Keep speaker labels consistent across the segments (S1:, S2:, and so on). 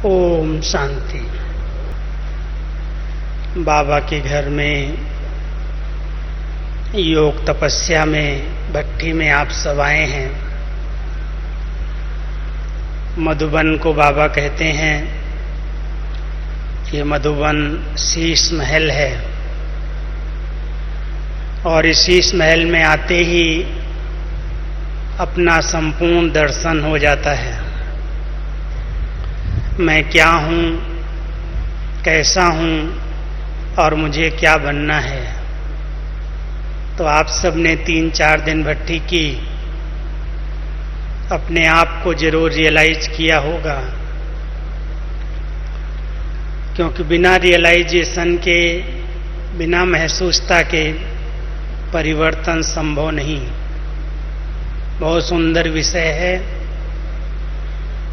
S1: ओम शांति। बाबा के घर में योग तपस्या में भट्टी में आप सब आए हैं। मधुबन को बाबा कहते हैं कि मधुबन शीश महल है और इस शीश महल में आते ही अपना संपूर्ण दर्शन हो जाता है। मैं क्या हूँ, कैसा हूँ और मुझे क्या बनना है। तो आप सब ने 3-4 दिन भट्टी की, अपने आप को जरूर रियलाइज किया होगा, क्योंकि बिना रियलाइजेशन के, बिना महसूसता के परिवर्तन संभव नहीं। बहुत सुंदर विषय है।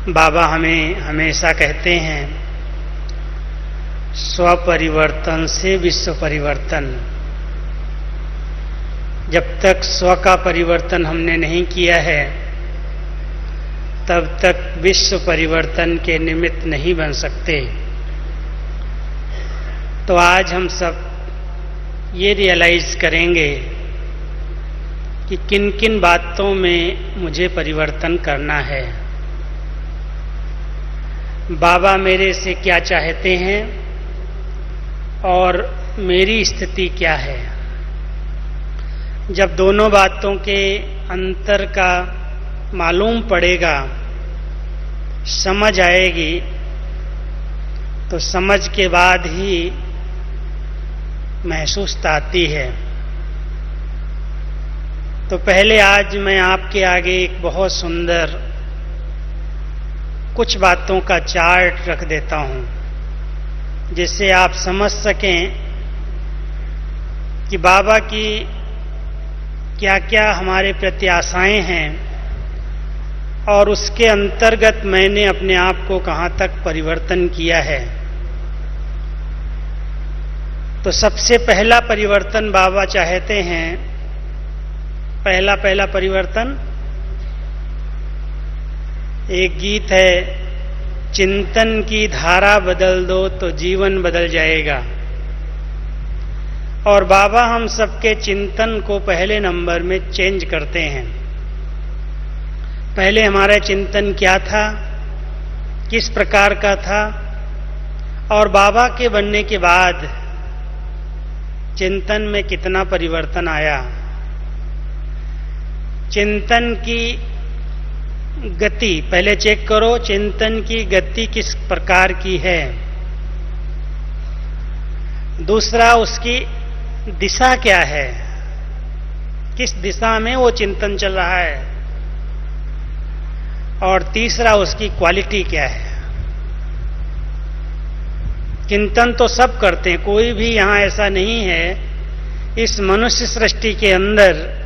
S1: बाबा हमें हमेशा कहते हैं, स्वपरिवर्तन से विश्व परिवर्तन। जब तक स्व का परिवर्तन हमने नहीं किया है, तब तक विश्व परिवर्तन के निमित्त नहीं बन सकते। तो आज हम सब ये रियलाइज करेंगे कि किन किन बातों में मुझे परिवर्तन करना है। बाबा मेरे से क्या चाहते हैं और मेरी स्थिति क्या है। जब दोनों बातों के अंतर का मालूम पड़ेगा, समझ आएगी, तो समझ के बाद ही महसूसता आती है। तो पहले आज मैं आपके आगे एक बहुत सुंदर कुछ बातों का चार्ट रख देता हूं, जिससे आप समझ सकें कि बाबा की क्या क्या हमारे प्रति आशाएं हैं और उसके अंतर्गत मैंने अपने आप को कहां तक परिवर्तन किया है। तो सबसे पहला परिवर्तन बाबा चाहते हैं, पहला परिवर्तन एक गीत है, चिंतन की धारा बदल दो तो जीवन बदल जाएगा। और बाबा हम सबके चिंतन को पहले नंबर में चेंज करते हैं। पहले हमारा चिंतन क्या था, किस प्रकार का था, और बाबा के बनने के बाद चिंतन में कितना परिवर्तन आया। चिंतन की गति पहले चेक करो, चिंतन की गति किस प्रकार की है। दूसरा, उसकी दिशा क्या है, किस दिशा में वो चिंतन चल रहा है। और तीसरा, उसकी क्वालिटी क्या है। चिंतन तो सब करते हैं, कोई भी यहां ऐसा नहीं है इस मनुष्य सृष्टि के अंदर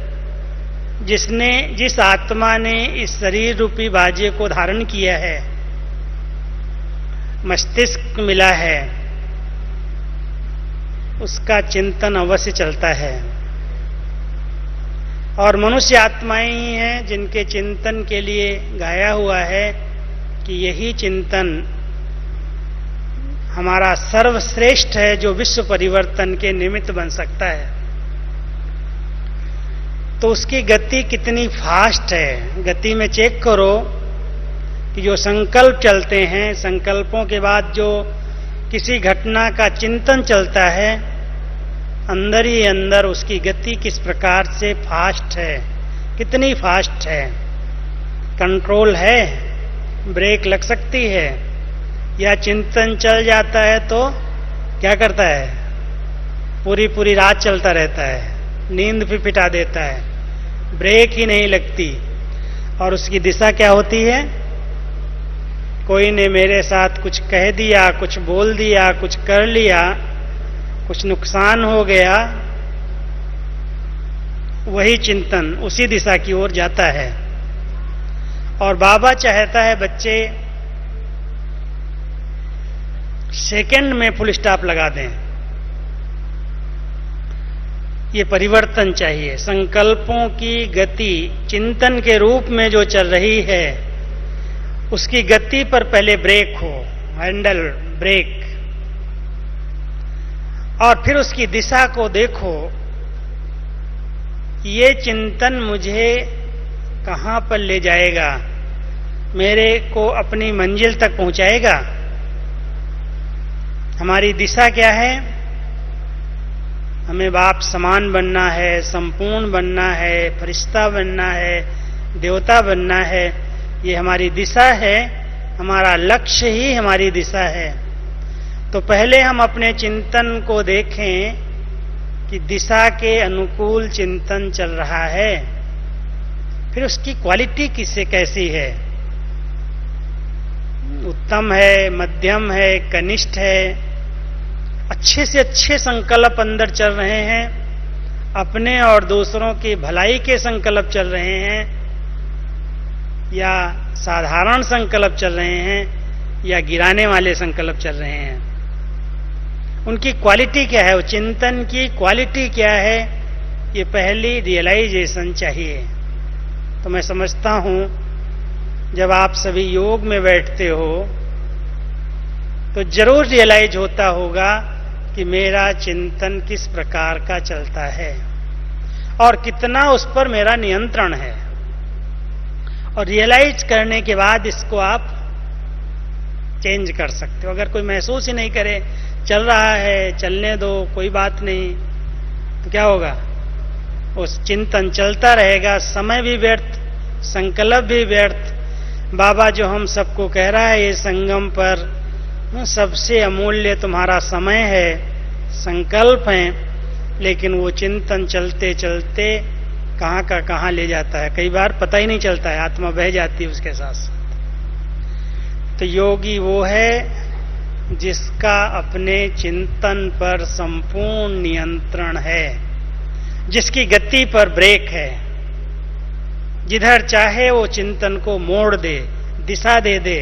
S1: जिस आत्मा ने इस शरीर रूपी बाजे को धारण किया है, मस्तिष्क मिला है, उसका चिंतन अवश्य चलता है। और मनुष्य आत्माएं ही हैं जिनके चिंतन के लिए गाया हुआ है कि यही चिंतन हमारा सर्वश्रेष्ठ है, जो विश्व परिवर्तन के निमित्त बन सकता है। तो उसकी गति कितनी फास्ट है। गति में चेक करो कि जो संकल्प चलते हैं, संकल्पों के बाद जो किसी घटना का चिंतन चलता है, अंदर ही अंदर उसकी गति किस प्रकार से फास्ट है, कितनी फास्ट है। कंट्रोल है, ब्रेक लग सकती है, या चिंतन चल जाता है तो क्या करता है, पूरी रात चलता रहता है, नींद भी पिटा देता है, ब्रेक ही नहीं लगती। और उसकी दिशा क्या होती है, कोई ने मेरे साथ कुछ कह दिया, कुछ बोल दिया, कुछ कर लिया, कुछ नुकसान हो गया, वही चिंतन उसी दिशा की ओर जाता है। और बाबा चाहता है बच्चे सेकंड में फुल स्टॉप लगा दें। ये परिवर्तन चाहिए। संकल्पों की गति चिंतन के रूप में जो चल रही है, उसकी गति पर पहले ब्रेक हो, हैंडल, ब्रेक, और फिर उसकी दिशा को देखो। ये चिंतन मुझे कहां पर ले जाएगा, मेरे को अपनी मंजिल तक पहुंचाएगा। हमारी दिशा क्या है? हमें बाप समान बनना है, संपूर्ण बनना है, फरिश्ता बनना है, देवता बनना है। ये हमारी दिशा है, हमारा लक्ष्य ही हमारी दिशा है। तो पहले हम अपने चिंतन को देखें कि दिशा के अनुकूल चिंतन चल रहा है, फिर उसकी क्वालिटी किससे कैसी है, उत्तम है, मध्यम है, कनिष्ठ है, अच्छे से अच्छे संकल्प अंदर चल रहे हैं, अपने और दूसरों की भलाई के संकल्प चल रहे हैं, या साधारण संकल्प चल रहे हैं, या गिराने वाले संकल्प चल रहे हैं। उनकी क्वालिटी क्या है, वो चिंतन की क्वालिटी क्या है, ये पहली रियलाइजेशन चाहिए। तो मैं समझता हूं जब आप सभी योग में बैठते हो तो जरूर रियलाइज होता होगा कि मेरा चिंतन किस प्रकार का चलता है और कितना उस पर मेरा नियंत्रण है। और रियलाइज करने के बाद इसको आप चेंज कर सकते हो। अगर कोई महसूस ही नहीं करे, चल रहा है, चलने दो, कोई बात नहीं, तो क्या होगा? उस चिंतन चलता रहेगा, समय भी व्यर्थ, संकल्प भी व्यर्थ। बाबा जो हम सबको कह रहा है, ये संगम पर सबसे अमूल्य तुम्हारा समय है, संकल्प है, लेकिन वो चिंतन चलते चलते कहां का कहां ले जाता है, कई बार पता ही नहीं चलता है, आत्मा बह जाती है उसके साथ। तो योगी वो है जिसका अपने चिंतन पर संपूर्ण नियंत्रण है, जिसकी गति पर ब्रेक है, जिधर चाहे वो चिंतन को मोड़ दे, दिशा दे दे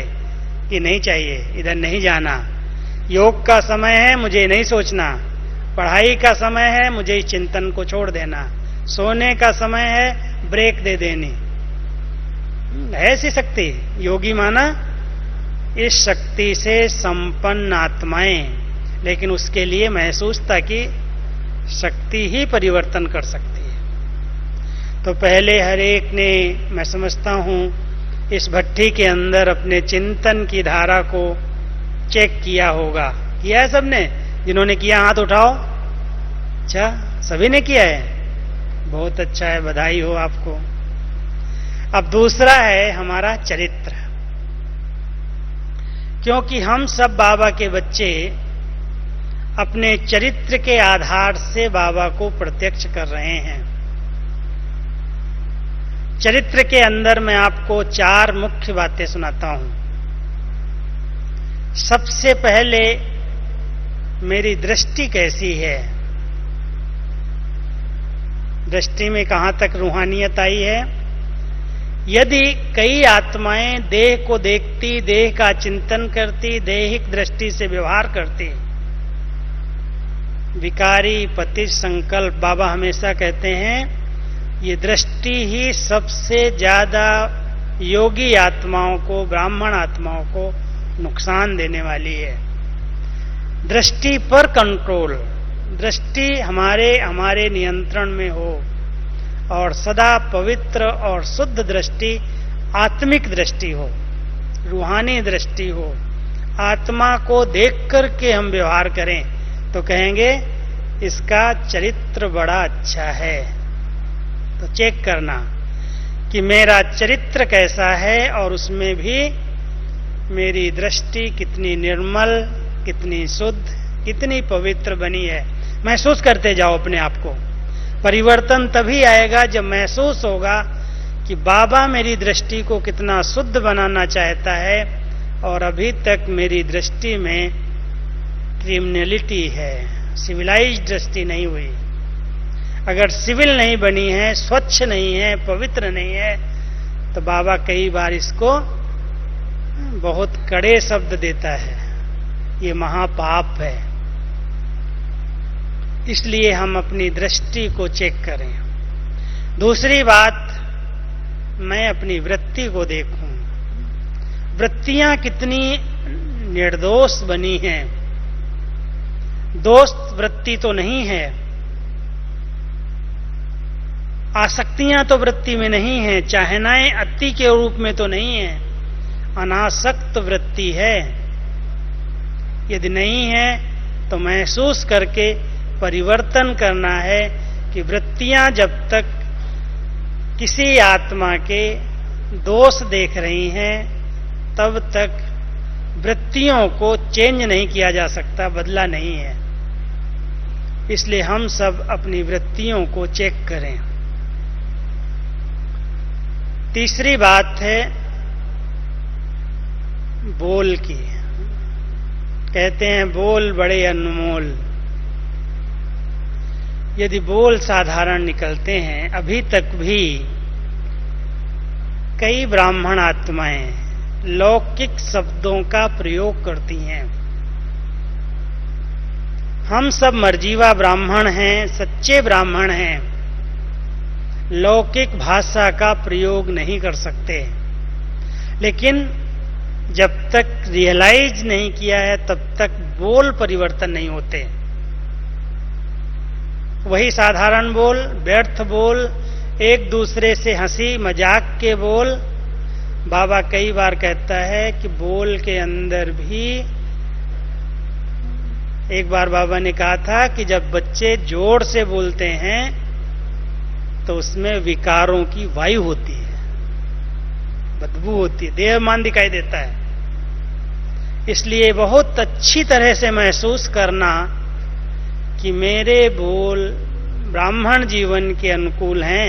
S1: कि नहीं चाहिए, इधर नहीं जाना, योग का समय है, मुझे नहीं सोचना, पढ़ाई का समय है, मुझे इस चिंतन को छोड़ देना, सोने का समय है, ब्रेक दे देनी। ऐसी शक्ति योगी माना इस शक्ति से संपन्न आत्माएं, लेकिन उसके लिए महसूसता की शक्ति ही परिवर्तन कर सकती है। तो पहले हर एक ने, मैं समझता हूं, इस भट्टी के अंदर अपने चिंतन की धारा को चेक किया होगा। किया है सबने? जिन्होंने किया हाथ उठाओ। अच्छा, सभी ने किया है, बहुत अच्छा है, बधाई हो आपको। अब दूसरा है हमारा चरित्र, क्योंकि हम सब बाबा के बच्चे अपने चरित्र के आधार से बाबा को प्रत्यक्ष कर रहे हैं। चरित्र के अंदर मैं आपको 4 मुख्य बातें सुनाता हूं। सबसे पहले, मेरी दृष्टि कैसी है, दृष्टि में कहां तक रूहानियत आई है। यदि कई आत्माएं देह को देखती, देह का चिंतन करती, दैहिक दृष्टि से व्यवहार करती, विकारी पति संकल्प, बाबा हमेशा कहते हैं ये दृष्टि ही सबसे ज्यादा योगी आत्माओं को, ब्राह्मण आत्माओं को नुकसान देने वाली है। दृष्टि पर कंट्रोल, दृष्टि हमारे नियंत्रण में हो, और सदा पवित्र और शुद्ध दृष्टि, आत्मिक दृष्टि हो, रूहानी दृष्टि हो, आत्मा को देख करके हम व्यवहार करें तो कहेंगे इसका चरित्र बड़ा अच्छा है। तो चेक करना कि मेरा चरित्र कैसा है और उसमें भी मेरी दृष्टि कितनी निर्मल, कितनी शुद्ध, कितनी पवित्र बनी है। महसूस करते जाओ अपने आप को। परिवर्तन तभी आएगा जब महसूस होगा कि बाबा मेरी दृष्टि को कितना शुद्ध बनाना चाहता है और अभी तक मेरी दृष्टि में क्रिमिनलिटी है, सिविलाइज्ड दृष्टि नहीं हुई। अगर सिविल नहीं बनी है, स्वच्छ नहीं है, पवित्र नहीं है, तो बाबा कई बार इसको बहुत कड़े शब्द देता है, ये महापाप है। इसलिए हम अपनी दृष्टि को चेक करें। दूसरी बात, मैं अपनी वृत्ति को देखूं, वृत्तियां कितनी निर्दोष बनी हैं, दोष वृत्ति तो नहीं है, आसक्तियां तो वृत्ति में नहीं है, चाहनाएं अति के रूप में तो नहीं है, अनासक्त वृत्ति है। यदि नहीं है तो महसूस करके परिवर्तन करना है कि वृत्तियां जब तक किसी आत्मा के दोष देख रही हैं तब तक वृत्तियों को चेंज नहीं किया जा सकता, बदला नहीं है। इसलिए हम सब अपनी वृत्तियों को चेक करें। तीसरी बात है बोल की। कहते हैं बोल बड़े अनमोल। यदि बोल साधारण निकलते हैं, अभी तक भी कई ब्राह्मण आत्माएं लौकिक शब्दों का प्रयोग करती हैं। हम सब मर्जीवा ब्राह्मण हैं, सच्चे ब्राह्मण हैं, लौकिक भाषा का प्रयोग नहीं कर सकते। लेकिन जब तक रियलाइज नहीं किया है तब तक बोल परिवर्तन नहीं होते। वही साधारण बोल, व्यर्थ बोल, एक दूसरे से हंसी मजाक के बोल। बाबा कई बार कहता है कि बोल के अंदर भी, एक बार बाबा ने कहा था कि जब बच्चे जोर से बोलते हैं तो उसमें विकारों की वायु होती है, बदबू होती है, देहमान दिखाई देता है। इसलिए बहुत अच्छी तरह से महसूस करना कि मेरे बोल ब्राह्मण जीवन के अनुकूल हैं,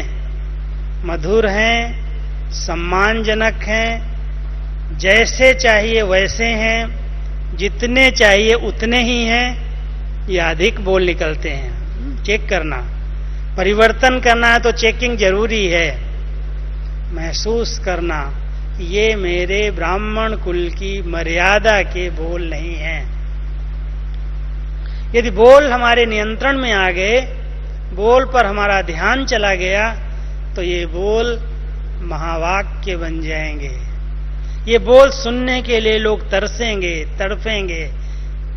S1: मधुर हैं, सम्मानजनक हैं, जैसे चाहिए वैसे हैं, जितने चाहिए उतने ही हैं या अधिक बोल निकलते हैं। चेक करना, परिवर्तन करना है तो चेकिंग जरूरी है। महसूस करना कि ये मेरे ब्राह्मण कुल की मर्यादा के बोल नहीं हैं। यदि बोल हमारे नियंत्रण में आ गए, बोल पर हमारा ध्यान चला गया, तो ये बोल महावाक्य बन जाएंगे। ये बोल सुनने के लिए लोग तरसेंगे, तड़पेंगे,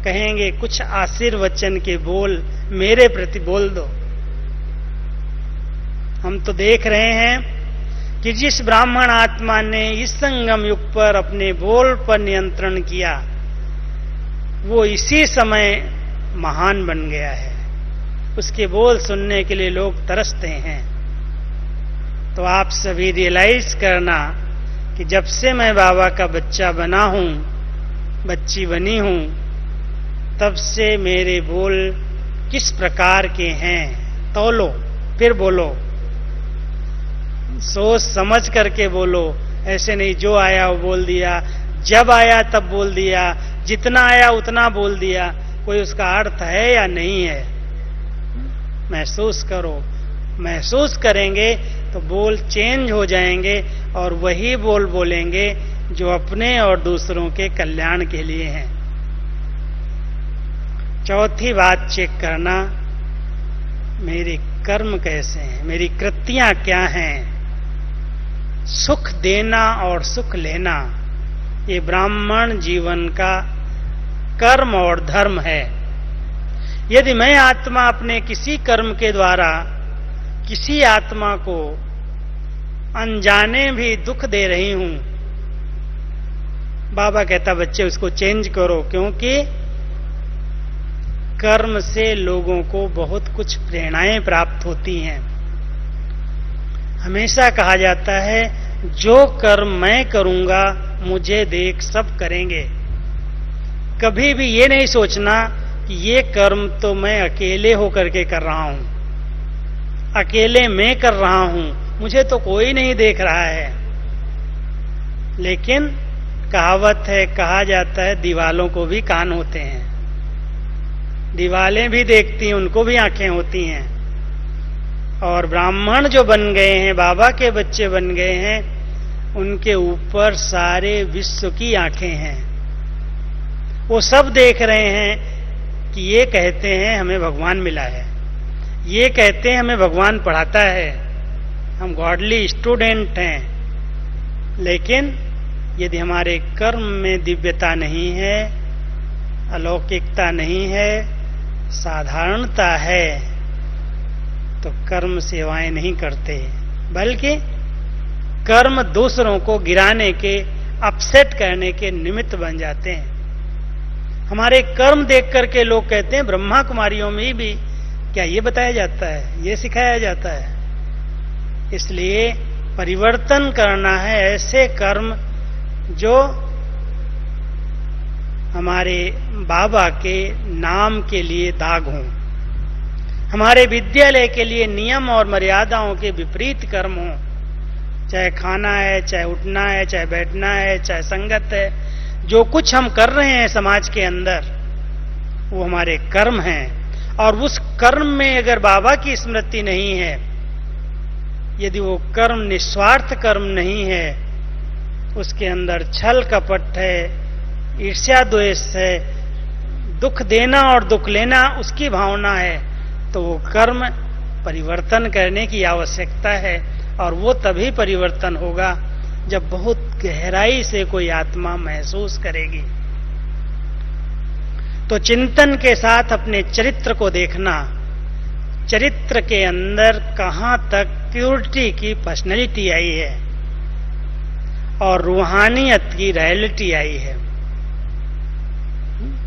S1: कहेंगे कुछ आशीर्वचन के बोल मेरे प्रति बोल दो। हम तो देख रहे हैं कि जिस ब्राह्मण आत्मा ने इस संगम युग पर अपने बोल पर नियंत्रण किया, वो इसी समय महान बन गया है। उसके बोल सुनने के लिए लोग तरसते हैं। तो आप सभी रियलाइज करना कि जब से मैं बाबा का बच्चा बना हूं, बच्ची बनी हूं, तब से मेरे बोल किस प्रकार के हैं तौलो, फिर बोलो, सोच समझ करके बोलो। ऐसे नहीं जो आया वो बोल दिया, जब आया तब बोल दिया, जितना आया उतना बोल दिया, कोई उसका अर्थ है या नहीं है। महसूस करो, महसूस करेंगे तो बोल चेंज हो जाएंगे और वही बोल बोलेंगे जो अपने और दूसरों के कल्याण के लिए हैं। चौथी बात चेक करना, मेरे कर्म कैसे हैं, मेरी कृतियां क्या हैं। सुख देना और सुख लेना ये ब्राह्मण जीवन का कर्म और धर्म है। यदि मैं आत्मा अपने किसी कर्म के द्वारा किसी आत्मा को अनजाने भी दुख दे रही हूं, बाबा कहता बच्चे उसको चेंज करो, क्योंकि कर्म से लोगों को बहुत कुछ प्रेरणाएं प्राप्त होती हैं। हमेशा कहा जाता है जो कर्म मैं करूंगा मुझे देख सब करेंगे। कभी भी ये नहीं सोचना कि ये कर्म तो मैं अकेले होकर के कर रहा हूं, अकेले मैं कर रहा हूं, मुझे तो कोई नहीं देख रहा है। लेकिन कहावत है, कहा जाता है दीवालों को भी कान होते हैं, दीवालें भी देखती हैं, उनको भी आंखें होती हैं। और ब्राह्मण जो बन गए हैं, बाबा के बच्चे बन गए हैं, उनके ऊपर सारे विश्व की आंखें हैं। वो सब देख रहे हैं कि ये कहते हैं हमें भगवान मिला है, ये कहते हैं हमें भगवान पढ़ाता है, हम गॉडली स्टूडेंट हैं, लेकिन यदि हमारे कर्म में दिव्यता नहीं है, अलौकिकता नहीं है, साधारणता है, तो कर्म सेवाएं नहीं करते, बल्कि कर्म दूसरों को गिराने के, अपसेट करने के निमित्त बन जाते हैं। हमारे कर्म देख करके लोग कहते हैं ब्रह्मा कुमारियों में भी क्या ये बताया जाता है, ये सिखाया जाता है। इसलिए परिवर्तन करना है ऐसे कर्म जो हमारे बाबा के नाम के लिए दाग हों, हमारे विद्यालय के लिए नियम और मर्यादाओं के विपरीत कर्म हों, चाहे खाना है, चाहे उठना है, चाहे बैठना है, चाहे संगत है, जो कुछ हम कर रहे हैं समाज के अंदर वो हमारे कर्म हैं। और उस कर्म में अगर बाबा की स्मृति नहीं है, यदि वो कर्म निस्वार्थ कर्म नहीं है, उसके अंदर छल कपट है, ईर्ष्या द्वेष है, दुख देना और दुख लेना उसकी भावना है, तो वो कर्म परिवर्तन करने की आवश्यकता है। और वो तभी परिवर्तन होगा जब बहुत गहराई से कोई आत्मा महसूस करेगी। तो चिंतन के साथ अपने चरित्र को देखना, चरित्र के अंदर कहां तक प्योरिटी की पर्सनैलिटी आई है और रूहानियत की रियलिटी आई है।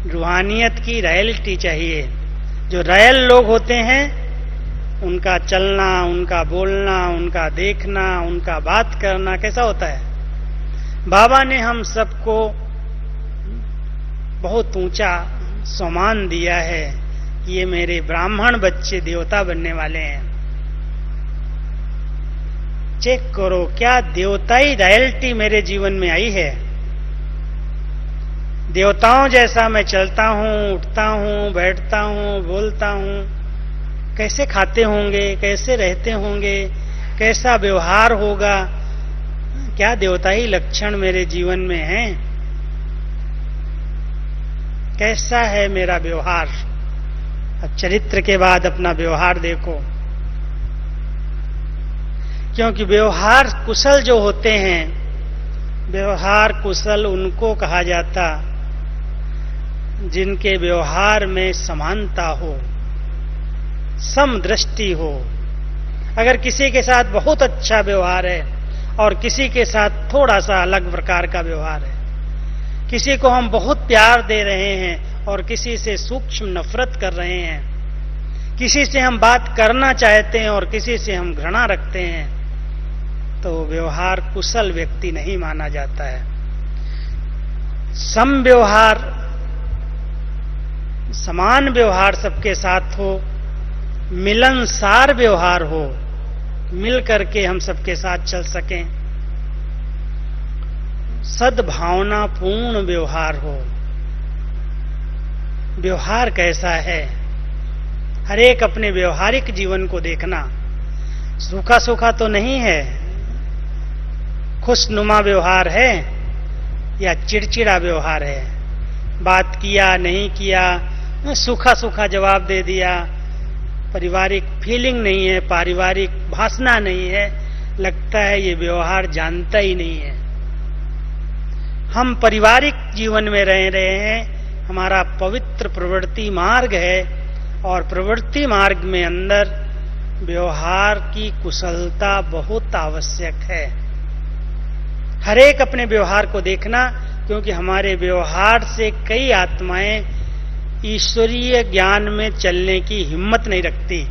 S1: रूहानियत की रियलिटी चाहिए। जो रियल लोग होते हैं उनका चलना, उनका बोलना, उनका देखना, उनका बात करना कैसा होता है। बाबा ने हम सबको बहुत ऊंचा सम्मान दिया है कि ये मेरे ब्राह्मण बच्चे देवता बनने वाले हैं। चेक करो क्या देवताई रियलिटी मेरे जीवन में आई है। देवताओं जैसा मैं चलता हूं, उठता हूं, बैठता हूं, बोलता हूं। कैसे खाते होंगे, कैसे रहते होंगे, कैसा व्यवहार होगा, क्या देवताई लक्षण मेरे जीवन में हैं, कैसा है मेरा व्यवहार। अब चरित्र के बाद अपना व्यवहार देखो, क्योंकि व्यवहार कुशल जो होते हैं, व्यवहार कुशल उनको कहा जाता जिनके व्यवहार में समानता हो, समदृष्टि हो। अगर किसी के साथ बहुत अच्छा व्यवहार है और किसी के साथ थोड़ा सा अलग प्रकार का व्यवहार है, किसी को हम बहुत प्यार दे रहे हैं और किसी से सूक्ष्म नफरत कर रहे हैं, किसी से हम बात करना चाहते हैं और किसी से हम घृणा रखते हैं, तो व्यवहार कुशल व्यक्ति नहीं माना जाता है। सम व्यवहार, समान व्यवहार सबके साथ हो, मिलनसार व्यवहार हो, मिल करके हम सबके साथ चल सकें, सद्भावना पूर्ण व्यवहार हो। व्यवहार कैसा है, हर एक अपने व्यवहारिक जीवन को देखना। सूखा सूखा तो नहीं है, खुशनुमा व्यवहार है या चिड़चिड़ा व्यवहार है। बात किया नहीं किया, सूखा सूखा जवाब दे दिया, पारिवारिक फीलिंग नहीं है, पारिवारिक भाषा नहीं है, लगता है ये व्यवहार जानता ही नहीं है। हम पारिवारिक जीवन में रह रहे हैं, हमारा पवित्र प्रवृत्ति मार्ग है और प्रवृत्ति मार्ग में अंदर व्यवहार की कुशलता बहुत आवश्यक है। हर एक अपने व्यवहार को देखना, क्योंकि हमारे व्यवहार से कई आत्माएं ईश्वरीय ज्ञान में चलने की हिम्मत नहीं रखती।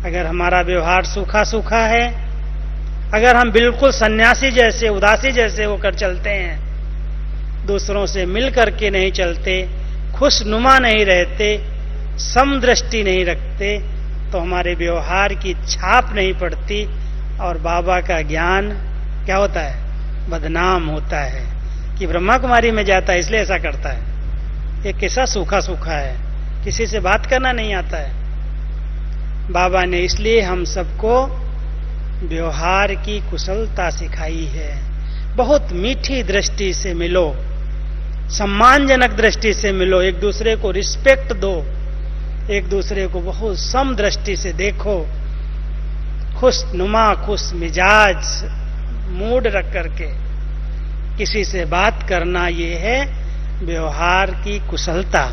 S1: अगर हमारा व्यवहार सूखा सूखा है, अगर हम बिल्कुल सन्यासी जैसे, उदासी जैसे होकर चलते हैं, दूसरों से मिल करके नहीं चलते, खुशनुमा नहीं रहते, समदृष्टि नहीं रखते, तो हमारे व्यवहार की छाप नहीं पड़ती और बाबा का ज्ञान क्या होता है, बदनाम होता है कि ब्रह्मा कुमारी में जाता है इसलिए ऐसा करता है। ये कैसा सूखा सूखा है, किसी से बात करना नहीं आता है। बाबा ने इसलिए हम सबको व्यवहार की कुशलता सिखाई है। बहुत मीठी दृष्टि से मिलो, सम्मानजनक दृष्टि से मिलो, एक दूसरे को रिस्पेक्ट दो, एक दूसरे को बहुत सम दृष्टि से देखो, खुश नुमा, खुश मिजाज मूड रख करके किसी से बात करना, ये है व्यवहार की कुशलता।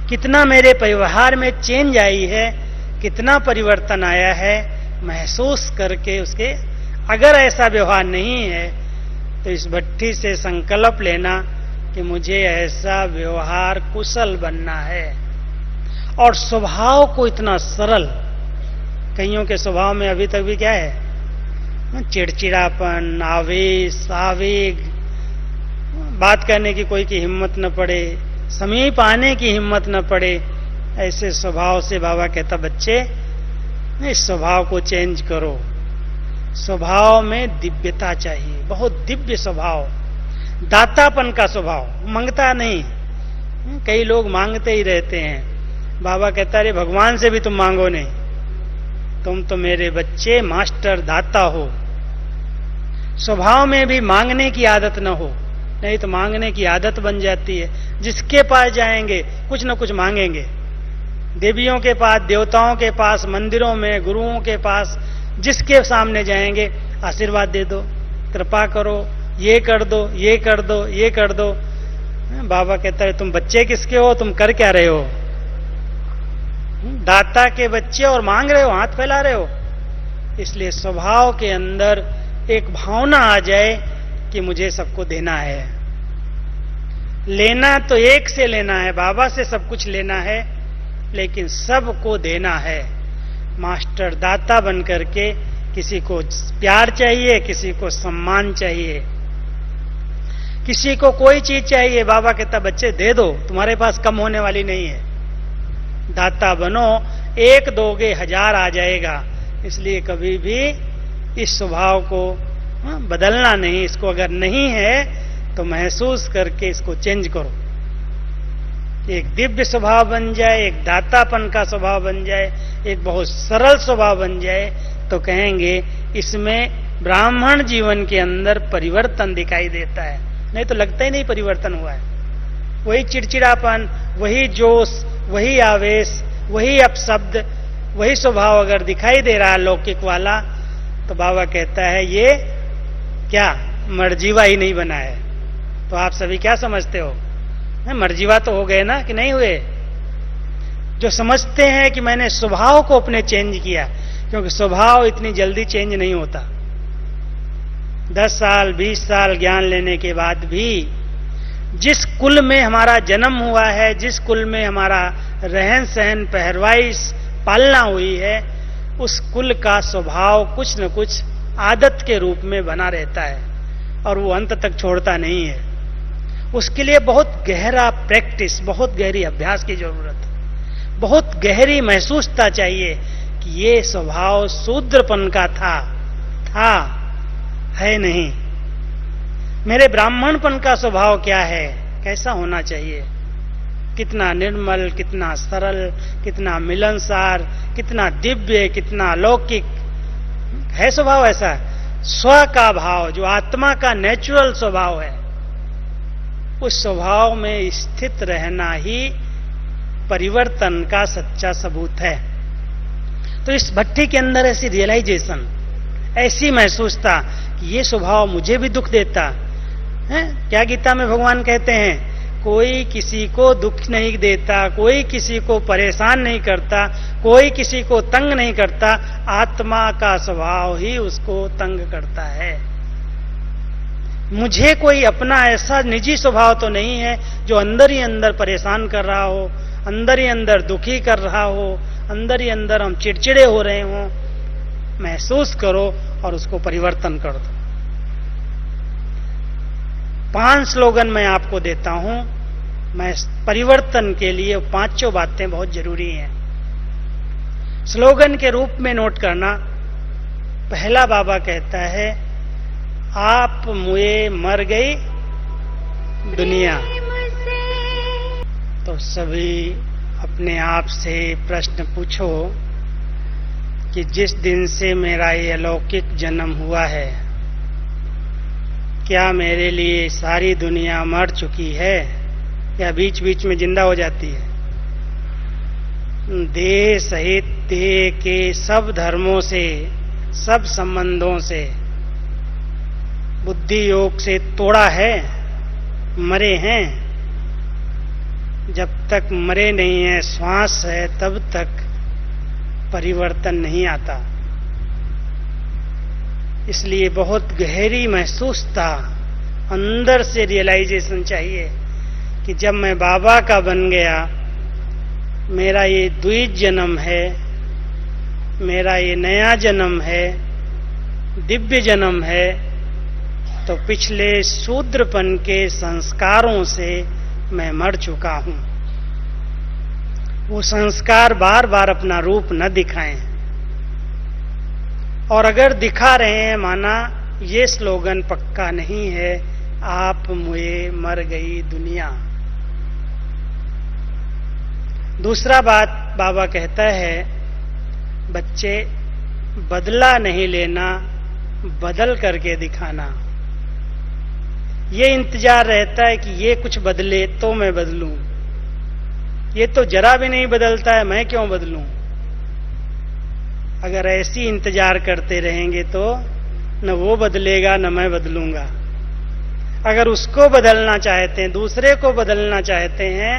S1: कितना मेरे व्यवहार में चेंज आई है, कितना परिवर्तन आया है, महसूस करके उसके, अगर ऐसा व्यवहार नहीं है तो इस भट्ठी से संकल्प लेना कि मुझे ऐसा व्यवहार कुशल बनना है। और स्वभाव को इतना सरल, कईयों के स्वभाव में अभी तक भी क्या है, चिड़चिड़ापन, आवेश, आवेग, बात करने की कोई की हिम्मत न पड़े, समीप आने की हिम्मत न पड़े। ऐसे स्वभाव से बाबा कहता बच्चे इस स्वभाव को चेंज करो। स्वभाव में दिव्यता चाहिए, बहुत दिव्य स्वभाव, दातापन का स्वभाव, मांगता नहीं। कई लोग मांगते ही रहते हैं। बाबा कहता अरे भगवान से भी तुम मांगो नहीं, तुम तो मेरे बच्चे मास्टर दाता हो। स्वभाव में भी मांगने की आदत न हो, नहीं तो मांगने की आदत बन जाती है। जिसके पास जाएंगे कुछ न कुछ मांगेंगे, देवियों के पास, देवताओं के पास, मंदिरों में, गुरुओं के पास, जिसके सामने जाएंगे आशीर्वाद दे दो, कृपा करो, ये कर दो, ये कर दो, ये कर दो। बाबा कहता है तुम बच्चे किसके हो, तुम कर क्या रहे हो? दाता के बच्चे और मांग रहे हो, हाथ फैला रहे हो। इसलिए स्वभाव के अंदर एक भावना आ जाए कि मुझे सबको देना है। लेना तो एक से लेना है, बाबा से सब कुछ लेना है, लेकिन सबको देना है। मास्टर दाता बन करके किसी को प्यार चाहिए, किसी को सम्मान चाहिए, किसी को कोई चीज चाहिए। बाबा कहता बच्चे दे दो, तुम्हारे पास कम होने वाली नहीं है। दाता बनो, एक दोगे हजार आ जाएगा। इसलिए कभी भी इस स्वभाव को बदलना नहीं। इसको अगर नहीं है तो महसूस करके इसको चेंज करो। एक दिव्य स्वभाव बन जाए, एक दातापन का स्वभाव बन जाए, एक बहुत सरल स्वभाव बन जाए, तो कहेंगे इसमें ब्राह्मण जीवन के अंदर परिवर्तन दिखाई देता है। नहीं तो लगता ही नहीं परिवर्तन हुआ है। वही चिड़चिड़ापन, वही जोश, वही आवेश, वही अपशब्द, वही स्वभाव अगर दिखाई दे रहा है लौकिक वाला, तो बाबा कहता है ये क्या मर्जीवा ही नहीं बना है। तो आप सभी क्या समझते हो, मर्जीवा तो हो गए ना कि नहीं हुए? जो समझते हैं कि मैंने स्वभाव को अपने चेंज किया, क्योंकि स्वभाव इतनी जल्दी चेंज नहीं होता। 10 साल 20 साल ज्ञान लेने के बाद भी जिस कुल में हमारा जन्म हुआ है, जिस कुल में हमारा रहन सहन, पहरवाइश, पालना हुई है, उस कुल का स्वभाव कुछ न कुछ आदत के रूप में बना रहता है और वो अंत तक छोड़ता नहीं है। उसके लिए बहुत गहरा प्रैक्टिस, बहुत गहरी अभ्यास की जरूरत है, बहुत गहरी महसूसता चाहिए कि ये स्वभाव शूद्रपन का था है नहीं। मेरे ब्राह्मणपन का स्वभाव क्या है, कैसा होना चाहिए, कितना निर्मल, कितना सरल, कितना मिलनसार, कितना दिव्य, कितना लौकिक है स्वभाव। ऐसा स्व का भाव, जो आत्मा का नेचुरल स्वभाव है, उस स्वभाव में स्थित रहना ही परिवर्तन का सच्चा सबूत है। तो इस भट्टी के अंदर ऐसी रियलाइजेशन, ऐसी महसूसता कि ये स्वभाव मुझे भी दुख देता है। क्या गीता में भगवान कहते हैं, कोई किसी को दुख नहीं देता, कोई किसी को परेशान नहीं करता, कोई किसी को तंग नहीं करता, आत्मा का स्वभाव ही उसको तंग करता है। मुझे कोई अपना ऐसा निजी स्वभाव तो नहीं है जो अंदर ही अंदर परेशान कर रहा हो, अंदर ही अंदर दुखी कर रहा हो, अंदर ही अंदर हम चिड़चिड़े हो रहे हो। महसूस करो और उसको परिवर्तन कर दो। 5 स्लोगन मैं आपको देता हूं, मैं परिवर्तन के लिए 5 बातें बहुत जरूरी हैं। स्लोगन के रूप में नोट करना। पहला बाबा कहता है, आप मुए मर गई दुनिया। तो सभी अपने आप से प्रश्न पूछो कि जिस दिन से मेरा ये अलौकिक जन्म हुआ है, क्या मेरे लिए सारी दुनिया मर चुकी है या बीच बीच में जिंदा हो जाती है? देह सहित देह के सब धर्मों से, सब संबंधों से बुद्धि योग से तोड़ा है, मरे हैं। जब तक मरे नहीं है, श्वास है, तब तक परिवर्तन नहीं आता। इसलिए बहुत गहरी महसूसता, अंदर से रियलाइजेशन चाहिए कि जब मैं बाबा का बन गया, मेरा ये द्विज जन्म है, मेरा ये नया जन्म है, दिव्य जन्म है, तो पिछले शूद्रपन के संस्कारों से मैं मर चुका हूं। वो संस्कार बार बार अपना रूप न दिखाएं, और अगर दिखा रहे हैं, माना ये स्लोगन पक्का नहीं है, आप मुझे मर गई दुनिया। दूसरा बात बाबा कहता है, बच्चे बदला नहीं लेना, बदल करके दिखाना। ये इंतजार रहता है कि ये कुछ बदले तो मैं बदलूं, ये तो जरा भी नहीं बदलता है, मैं क्यों बदलूं। अगर ऐसी इंतजार करते रहेंगे तो न वो बदलेगा न मैं बदलूंगा। अगर उसको बदलना चाहते हैं, दूसरे को बदलना चाहते हैं,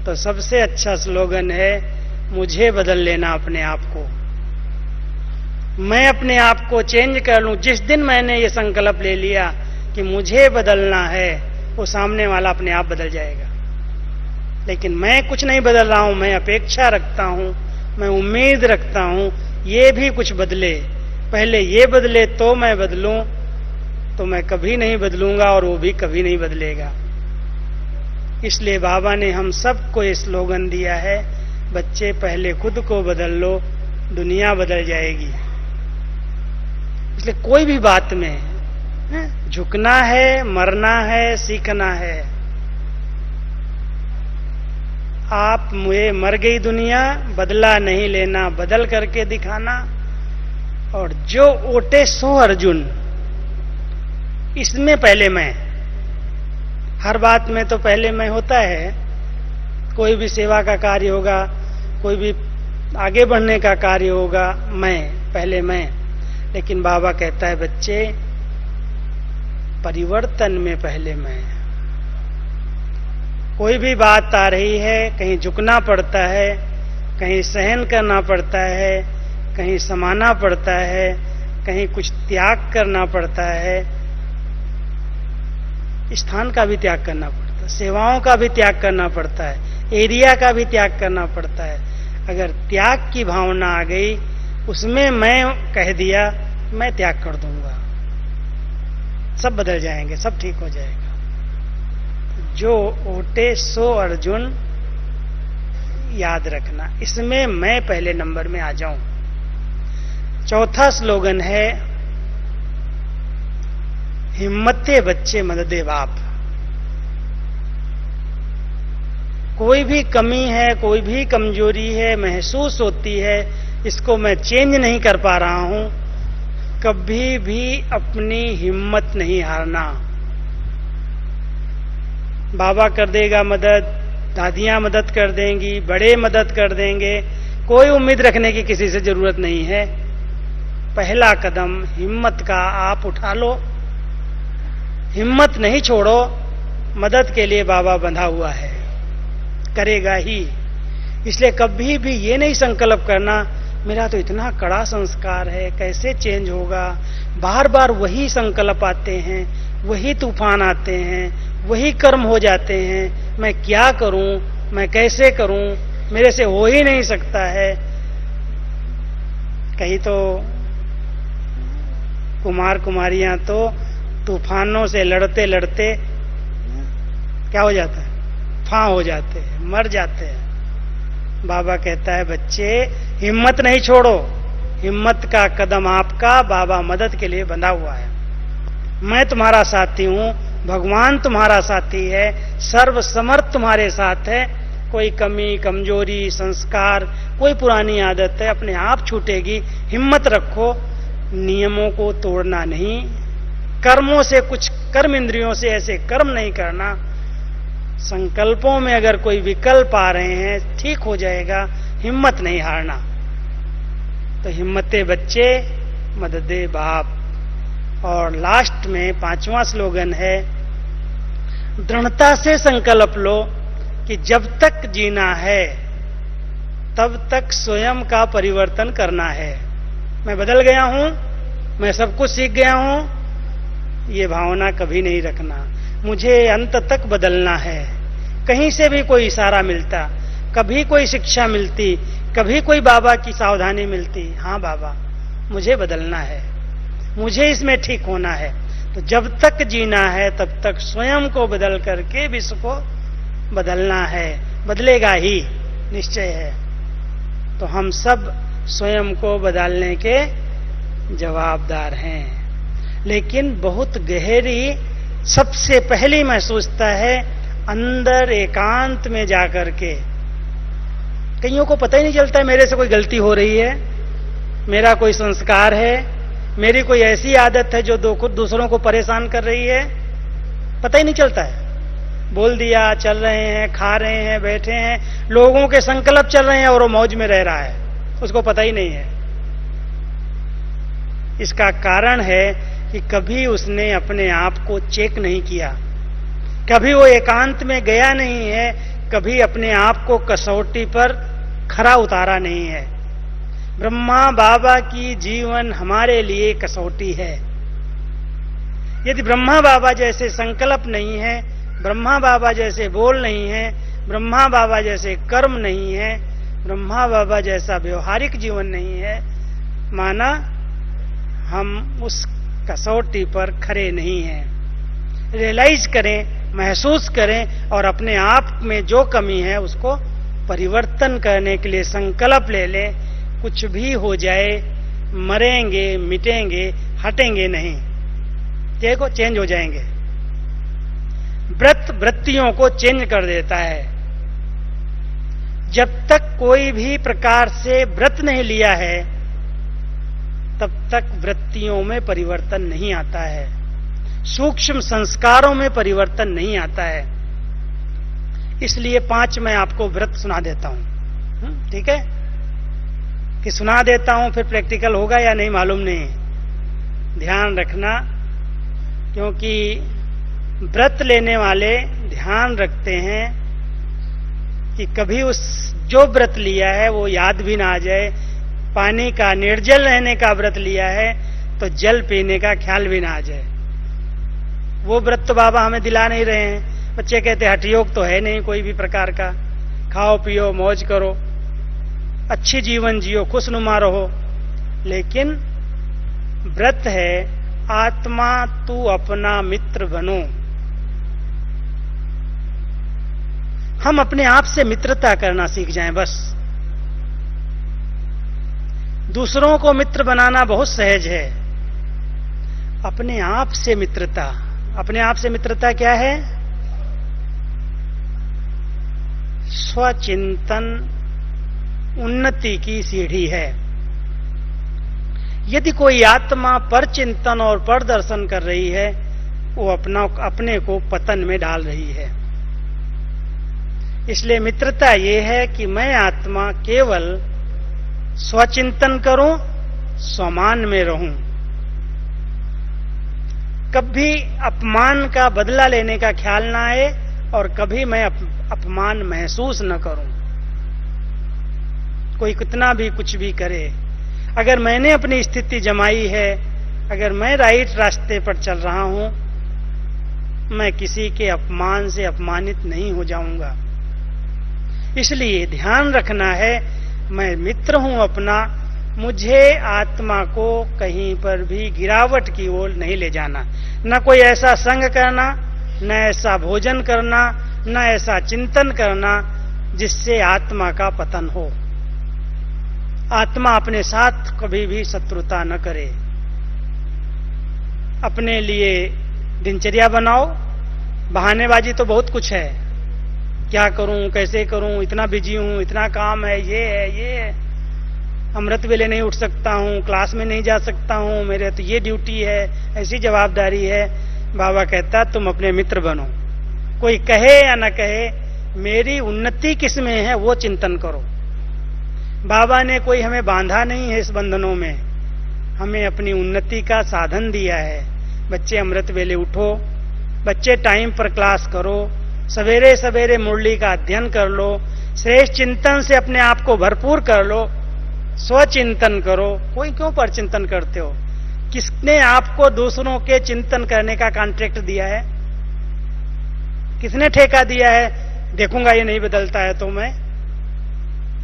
S1: तो सबसे अच्छा स्लोगन है, मुझे बदल लेना अपने आप को। मैं अपने आप को चेंज कर लूं। जिस दिन मैंने ये संकल्प ले लिया कि मुझे बदलना है, वो सामने वाला अपने आप बदल जाएगा। लेकिन मैं कुछ नहीं बदल रहा हूं, मैं अपेक्षा रखता हूं, मैं उम्मीद रखता हूं ये भी कुछ बदले, पहले ये बदले तो मैं बदलूं, तो मैं कभी नहीं बदलूंगा और वो भी कभी नहीं बदलेगा। इसलिए बाबा ने हम सबको ये स्लोगन दिया है, बच्चे पहले खुद को बदल लो, दुनिया बदल जाएगी। इसलिए कोई भी बात में झुकना है, मरना है, सीखना है। आप मुझे मर गई दुनिया, बदला नहीं लेना, बदल करके दिखाना। और जो ओटे सो अर्जुन, इसमें पहले मैं। हर बात में तो पहले मैं होता है। कोई भी सेवा का कार्य होगा, कोई भी आगे बढ़ने का कार्य होगा, मैं, पहले मैं। लेकिन बाबा कहता है, बच्चे परिवर्तन में पहले मैं। कोई भी बात आ रही है, कहीं झुकना पड़ता है, कहीं सहन करना पड़ता है, कहीं समाना पड़ता है, कहीं कुछ त्याग करना पड़ता है। स्थान का भी त्याग करना पड़ता है, सेवाओं का भी त्याग करना पड़ता है, एरिया का भी त्याग करना पड़ता है। अगर त्याग की भावना आ गई, उसमें मैं कह दिया, मैं त्याग कर दूंगा, सब बदल जाएंगे, सब ठीक हो जाएगा। जो ओटे सो अर्जुन, याद रखना, इसमें मैं पहले नंबर में आ जाऊं। चौथा स्लोगन है, हिम्मते बच्चे मददे बाप। कोई भी कमी है, कोई भी कमजोरी है, महसूस होती है, इसको मैं चेंज नहीं कर पा रहा हूं, कभी भी अपनी हिम्मत नहीं हारना। बाबा कर देगा मदद, दादियां मदद कर देंगी, बड़े मदद कर देंगे, कोई उम्मीद रखने की किसी से जरूरत नहीं है। पहला कदम हिम्मत का आप उठा लो, हिम्मत नहीं छोड़ो। मदद के लिए बाबा बंधा हुआ है, करेगा ही। इसलिए कभी भी ये नहीं संकल्प करना, मेरा तो इतना कड़ा संस्कार है, कैसे चेंज होगा। बार बार वही संकल्प आते हैं, वही तूफान आते हैं, वही कर्म हो जाते हैं। मैं क्या करूं, मैं कैसे करूं, मेरे से हो ही नहीं सकता है। कहीं तो कुमार कुमारियां तो तूफानों से लड़ते लड़ते क्या हो जाता है, फां हो जाते हैं, मर जाते हैं। बाबा कहता है, बच्चे हिम्मत नहीं छोड़ो, हिम्मत का कदम आपका, बाबा मदद के लिए बंधा हुआ है। मैं तुम्हारा साथी हूं, भगवान तुम्हारा साथी है, सर्व समर्थ तुम्हारे साथ है। कोई कमी, कमजोरी, संस्कार, कोई पुरानी आदत है, अपने आप छूटेगी। हिम्मत रखो, नियमों को तोड़ना नहीं, कर्मों से, कुछ कर्म इंद्रियों से ऐसे कर्म नहीं करना। संकल्पों में अगर कोई विकल्प आ रहे हैं, ठीक हो जाएगा, हिम्मत नहीं हारना। तो हिम्मते बच्चे, मददे बाप। और लास्ट में 5वां स्लोगन है, दृढ़ता से संकल्प लो कि जब तक जीना है तब तक स्वयं का परिवर्तन करना है। मैं बदल गया हूं, मैं सब कुछ सीख गया हूं, ये भावना कभी नहीं रखना। मुझे अंत तक बदलना है। कहीं से भी कोई इशारा मिलता, कभी कोई शिक्षा मिलती, कभी कोई बाबा की सावधानी मिलती, हाँ बाबा मुझे बदलना है, मुझे इसमें ठीक होना है। तो जब तक जीना है तब तक स्वयं को बदल करके विश्व को बदलना है। बदलेगा ही, निश्चय है। तो हम सब स्वयं को बदलने के जवाबदार हैं। लेकिन बहुत गहरी सबसे पहली महसूसता है अंदर एकांत में जाकर के। कईयों को पता ही नहीं चलता है मेरे से कोई गलती हो रही है, मेरा कोई संस्कार है, मेरी कोई ऐसी आदत है जो दूसरों को परेशान कर रही है, पता ही नहीं चलता है। बोल दिया, चल रहे हैं, खा रहे हैं, बैठे हैं, लोगों के संकल्प चल रहे हैं और वो मौज में रह रहा है, उसको पता ही नहीं है। इसका कारण है कि कभी उसने अपने आप को चेक नहीं किया, कभी वो एकांत में गया नहीं है, कभी अपने आप को कसौटी पर खरा उतारा नहीं है। ब्रह्मा बाबा की जीवन हमारे लिए कसौटी है। यदि ब्रह्मा बाबा जैसे संकल्प नहीं है, ब्रह्मा बाबा जैसे बोल नहीं है, ब्रह्मा बाबा जैसे कर्म नहीं है, ब्रह्मा बाबा जैसा व्यवहारिक जीवन नहीं है, माना हम उस कसौटी पर खरे नहीं हैं। रियलाइज करें, महसूस करें और अपने आप में जो कमी है उसको परिवर्तन करने के लिए संकल्प ले लें। कुछ भी हो जाए, मरेंगे, मिटेंगे, हटेंगे नहीं, देखो चेंज हो जाएंगे। व्रत वृत्तियों को चेंज कर देता है। जब तक कोई भी प्रकार से व्रत नहीं लिया है तब तक वृत्तियों में परिवर्तन नहीं आता है, सूक्ष्म संस्कारों में परिवर्तन नहीं आता है। इसलिए 5 मैं आपको व्रत सुना देता हूं, ठीक है? कि सुना देता हूं, फिर प्रैक्टिकल होगा या नहीं मालूम नहीं, ध्यान रखना। क्योंकि व्रत लेने वाले ध्यान रखते हैं कि कभी उस जो व्रत लिया है वो याद भी ना आ जाए। पानी का, निर्जल रहने का व्रत लिया है तो जल पीने का ख्याल भी ना आ जाए। वो व्रत तो बाबा हमें दिला नहीं रहे हैं। बच्चे कहते हठयोग तो है नहीं कोई भी प्रकार का, खाओ पियो मौज करो, अच्छी जीवन जियो, खुशनुमा रहो। लेकिन व्रत है आत्मा तू अपना मित्र बनो। हम अपने आप से मित्रता करना सीख जाएं बस। दूसरों को मित्र बनाना बहुत सहज है, अपने आप से मित्रता। अपने आप से मित्रता क्या है? स्वचिंतन उन्नति की सीढ़ी है। यदि कोई आत्मा पर चिंतन और पर दर्शन कर रही है, वो अपने को पतन में डाल रही है। इसलिए मित्रता ये है कि मैं आत्मा केवल स्वचिंतन करूं, स्वमान में रहूं, कभी अपमान का बदला लेने का ख्याल ना आए और कभी मैं अपमान महसूस न करूं। कोई कितना भी कुछ भी करे, अगर मैंने अपनी स्थिति जमाई है, अगर मैं राइट रास्ते पर चल रहा हूं, मैं किसी के अपमान से अपमानित नहीं हो जाऊंगा। इसलिए ध्यान रखना है, मैं मित्र हूं अपना, मुझे आत्मा को कहीं पर भी गिरावट की ओर नहीं ले जाना। न कोई ऐसा संग करना, न ऐसा भोजन करना, न ऐसा चिंतन करना जिससे आत्मा का पतन हो। आत्मा अपने साथ कभी भी शत्रुता न करे। अपने लिए दिनचर्या बनाओ। बहानेबाजी तो बहुत कुछ है, क्या करूं, कैसे करूं, इतना बिजी हूं, इतना काम है, ये है, ये है, अमृत वेले नहीं उठ सकता हूं, क्लास में नहीं जा सकता हूं, मेरे तो ये ड्यूटी है, ऐसी जवाबदारी है। बाबा कहता तुम अपने मित्र बनो। कोई कहे या न कहे, मेरी उन्नति किस में है वो चिंतन करो। बाबा ने कोई हमें बांधा नहीं है इस बंधनों में, हमें अपनी उन्नति का साधन दिया है। बच्चे अमृत वेले उठो, बच्चे टाइम पर क्लास करो, सवेरे सवेरे मुरली का अध्ययन कर लो, श्रेष्ठ चिंतन से अपने आप को भरपूर कर लो, स्वचिंतन करो। कोई क्यों पर चिंतन करते हो? किसने आपको दूसरों के चिंतन करने का कॉन्ट्रैक्ट दिया है? किसने ठेका दिया है? देखूंगा ये नहीं बदलता है तो मैं।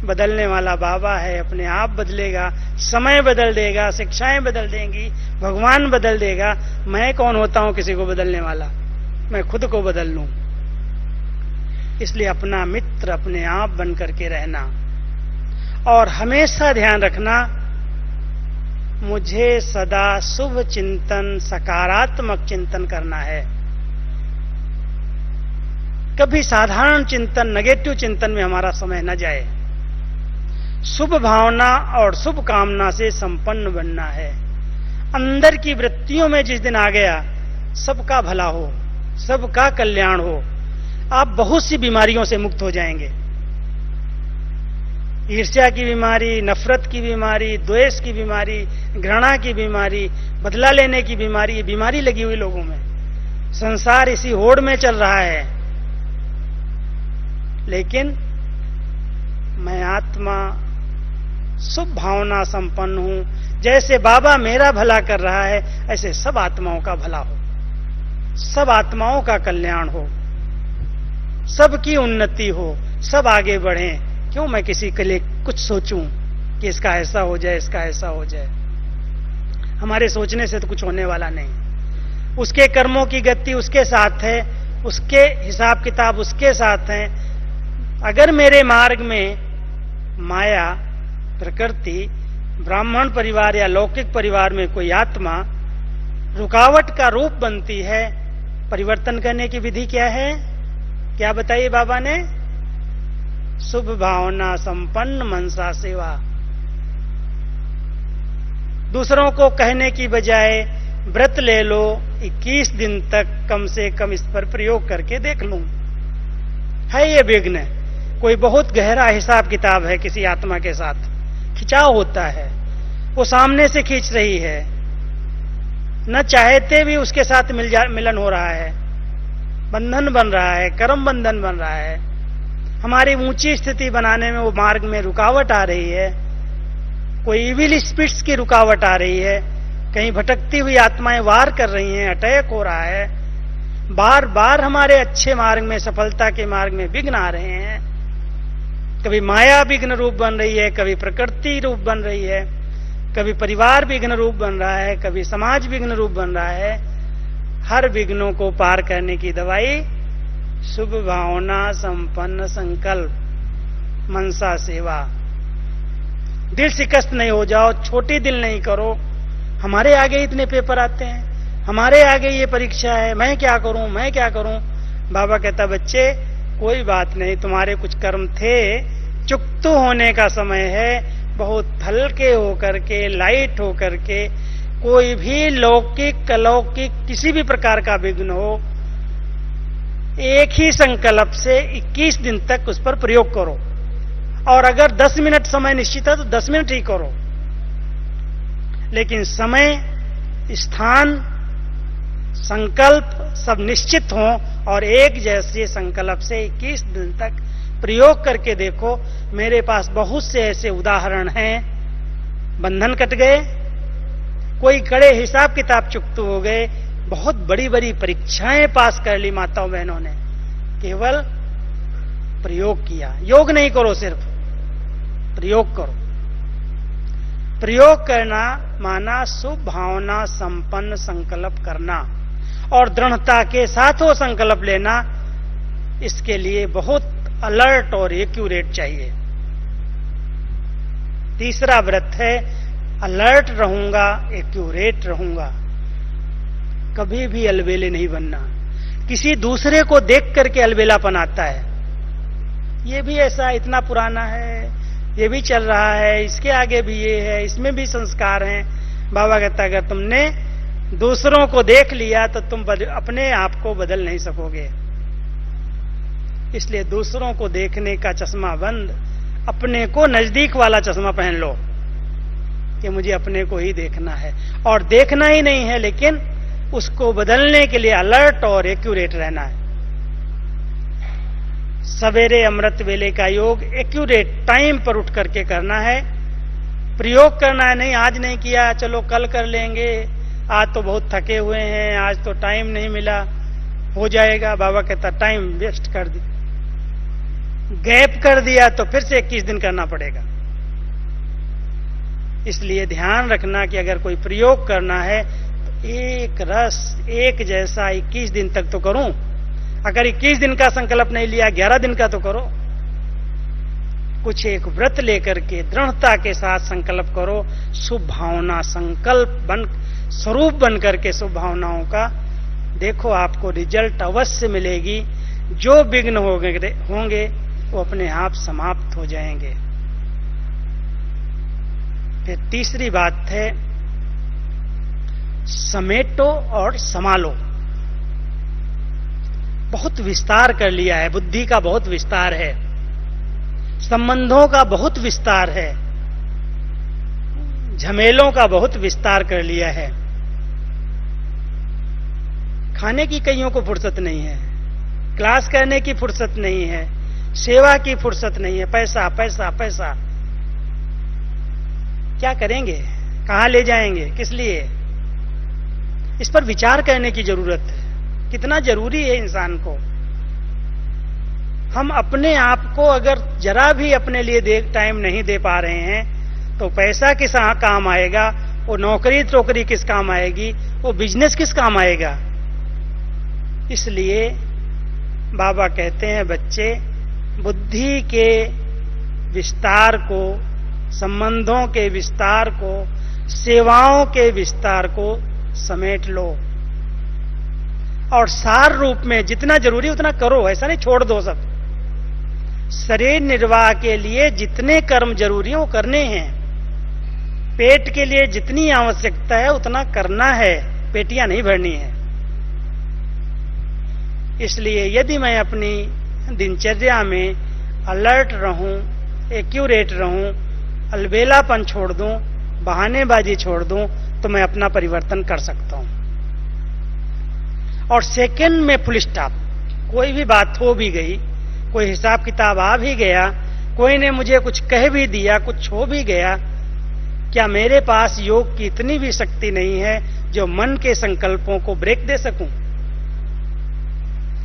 S1: बदलने वाला बाबा है, अपने आप बदलेगा, समय बदल देगा, शिक्षाएं बदल देंगी, भगवान बदल देगा। मैं कौन होता हूं किसी को बदलने वाला? मैं खुद को बदल लूं। इसलिए अपना मित्र अपने आप बन करके रहना और हमेशा ध्यान रखना, मुझे सदा शुभ चिंतन, सकारात्मक चिंतन करना है। कभी साधारण चिंतन, नेगेटिव चिंतन में हमारा समय न जाए। शुभ भावना और शुभ कामना से संपन्न बनना है। अंदर की वृत्तियों में जिस दिन आ गया, सबका भला हो, सबका कल्याण हो, आप बहुत सी बीमारियों से मुक्त हो जाएंगे। ईर्ष्या की बीमारी, नफरत की बीमारी, द्वेष की बीमारी, घृणा की बीमारी, बदला लेने की बीमारी, ये बीमारी लगी हुई लोगों में। संसार इसी होड़ में चल रहा है। लेकिन मैं आत्मा शुभ भावना संपन्न हूं। जैसे बाबा मेरा भला कर रहा है, ऐसे सब आत्माओं का भला हो, सब आत्माओं का कल्याण हो, सबकी उन्नति हो, सब आगे बढ़ें। क्यों मैं किसी के लिए कुछ सोचूं कि इसका ऐसा हो जाए, इसका ऐसा हो जाए? हमारे सोचने से तो कुछ होने वाला नहीं। उसके कर्मों की गति उसके साथ है, उसके हिसाब किताब उसके साथ है। अगर मेरे मार्ग में माया, प्रकृति, ब्राह्मण परिवार या लौकिक परिवार में कोई आत्मा रुकावट का रूप बनती है, परिवर्तन करने की विधि क्या है? क्या बताइए बाबा ने? शुभ भावना संपन्न मनसा सेवा। दूसरों को कहने की बजाय व्रत ले लो, 21 दिन तक कम से कम इस पर प्रयोग करके देख लूं। है ये विघ्न? कोई बहुत गहरा हिसाब किताब है किसी आत्मा के साथ, खिंचाव होता है, वो सामने से खींच रही है, न चाहते भी उसके साथ मिलन हो रहा है, बंधन बन रहा है, कर्म बंधन बन रहा है। हमारी ऊंची स्थिति बनाने में वो मार्ग में रुकावट आ रही है, कोई इविल स्पिरिट्स की रुकावट आ रही है, कहीं भटकती हुई आत्माएं वार कर रही हैं, अटैक हो रहा है। बार बार हमारे अच्छे मार्ग में, सफलता के मार्ग में विघ्न आ रहे हैं। कभी माया विघ्न रूप बन रही है, कभी प्रकृति रूप बन रही है, कभी परिवार विघ्न रूप बन रहा है, कभी समाज विघ्न रूप बन रहा है। हर विघ्नों को पार करने की दवाई शुभ भावना संपन्न संकल्प, मनसा सेवा। दिल शिकस्त नहीं हो जाओ, छोटी दिल नहीं करो। हमारे आगे इतने पेपर आते हैं, हमारे आगे ये परीक्षा है, मैं क्या करूं, मैं क्या करूं? बाबा कहता, बच्चे कोई बात नहीं, तुम्हारे कुछ कर्म थे, चुकतू होने का समय है। बहुत हल्के होकर के, लाइट होकर के, कोई भी लौकिक अलौकिक किसी भी प्रकार का विघ्न हो, एक ही संकल्प से 21 दिन तक उस पर प्रयोग करो। और अगर 10 मिनट समय निश्चित है तो 10 मिनट ही करो, लेकिन समय, स्थान, संकल्प सब निश्चित हो और एक जैसे संकल्प से 21 दिन तक प्रयोग करके देखो। मेरे पास बहुत से ऐसे उदाहरण हैं। बंधन कट गए, कोई कड़े हिसाब किताब चुकतू हो गए, बहुत बड़ी बड़ी परीक्षाएं पास कर ली माताओं बहनों ने, केवल प्रयोग किया। योग नहीं करो, सिर्फ प्रयोग करो। प्रयोग करना माना शुभ भावना संपन्न संकल्प करना और दृढ़ता के साथ वो संकल्प लेना। इसके लिए बहुत अलर्ट और एक्यूरेट चाहिए। तीसरा व्रत है अलर्ट रहूंगा, एक्यूरेट रहूंगा। कभी भी अलबेले नहीं बनना। किसी दूसरे को देख करके अलबेलापन आता है, ये भी ऐसा इतना पुराना है, ये भी चल रहा है, इसके आगे भी ये है, इसमें भी संस्कार हैं। बाबा कहता अगर तुमने दूसरों को देख लिया तो तुम अपने आप को बदल नहीं सकोगे। इसलिए दूसरों को देखने का चश्मा बंद, अपने को नजदीक वाला चश्मा पहन लो। कि मुझे अपने को ही देखना है, और देखना ही नहीं है लेकिन उसको बदलने के लिए अलर्ट और एक्यूरेट रहना है। सवेरे अमृत वेले का योग एक्यूरेट टाइम पर उठ करके करना है, प्रयोग करना है। नहीं आज नहीं किया, चलो कल कर लेंगे, आज तो बहुत थके हुए हैं, आज तो टाइम नहीं मिला, हो जाएगा। बाबा कहता टाइम वेस्ट कर दी, गैप कर दिया तो फिर से 21 दिन करना पड़ेगा। इसलिए ध्यान रखना कि अगर कोई प्रयोग करना है तो एक रस एक जैसा 21 दिन तक तो करूं। अगर 21 दिन का संकल्प नहीं लिया, 11 दिन का तो करो। कुछ एक व्रत लेकर के दृढ़ता के साथ संकल्प करो, शुभ भावना संकल्प बन स्वरूप बन करके शुभ भावनाओं का देखो, आपको रिजल्ट अवश्य मिलेगी। जो विघ्न होंगे वो अपने आप समाप्त हो जाएंगे। फिर तीसरी बात है समेटो और संभालो। बहुत विस्तार कर लिया है, बुद्धि का बहुत विस्तार है, संबंधों का बहुत विस्तार है, झमेलों का बहुत विस्तार कर लिया है। खाने की कईयों को फुर्सत नहीं है, क्लास करने की फुर्सत नहीं है, सेवा की फुर्सत नहीं है, पैसा पैसा पैसा। क्या करेंगे, कहां ले जाएंगे, किस लिए? इस पर विचार करने की जरूरत है। कितना जरूरी है इंसान को। हम अपने आप को अगर जरा भी अपने लिए टाइम नहीं दे पा रहे हैं तो पैसा किस काम आएगा, वो नौकरी टोकरी किस काम आएगी, वो बिजनेस किस काम आएगा। इसलिए बाबा कहते हैं बच्चे, बुद्धि के विस्तार को, संबंधों के विस्तार को, सेवाओं के विस्तार को समेट लो और सार रूप में जितना जरूरी उतना करो। ऐसा नहीं छोड़ दो सब। शरीर निर्वाह के लिए जितने कर्म जरूरी हैं वो करने हैं, पेट के लिए जितनी आवश्यकता है उतना करना है, पेटियां नहीं भरनी है। इसलिए यदि मैं अपनी दिनचर्या में अलर्ट रहूं, एक्यूरेट रहूं, अलबेलापन छोड़ दूं, बहानेबाजी छोड़ दूं, तो मैं अपना परिवर्तन कर सकता हूं। और सेकंड में फुल स्टॉप। कोई भी बात हो भी गई, कोई हिसाब किताब आ भी गया, कोई ने मुझे कुछ कह भी दिया, कुछ हो भी गया, क्या मेरे पास योग की इतनी भी शक्ति नहीं है जो मन के संकल्पों को ब्रेक दे सकूं?